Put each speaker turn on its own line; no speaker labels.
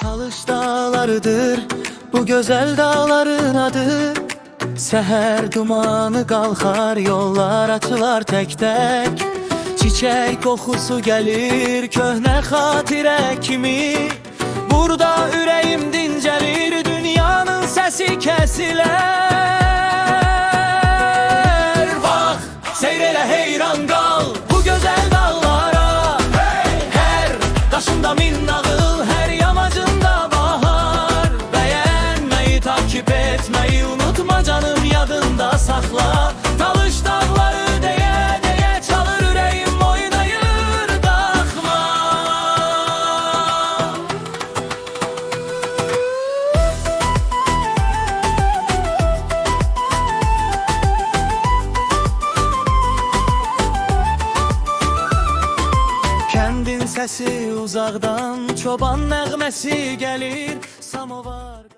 Talış dağlarıdır bu güzel dağların adı. Seher dumanı kalkar, yollar açılar tek tek. Çiçek kokusu gelir köhne hatire kimi. Burada ürəyim dincəlir, dünyanın sesi kesiler. Bak, seyr elə heyran kal bu güzel dağlara. Her daşında min nağıl, her yamacında bahar. Beğenmeyi, takip etmeyi unutma canım, yadında sakla. Talış dağları deye deye çalır ürəyim, oynayır daxma. Kəndin səsi uzaqdan, çoban nəğməsi gəlir, samovar.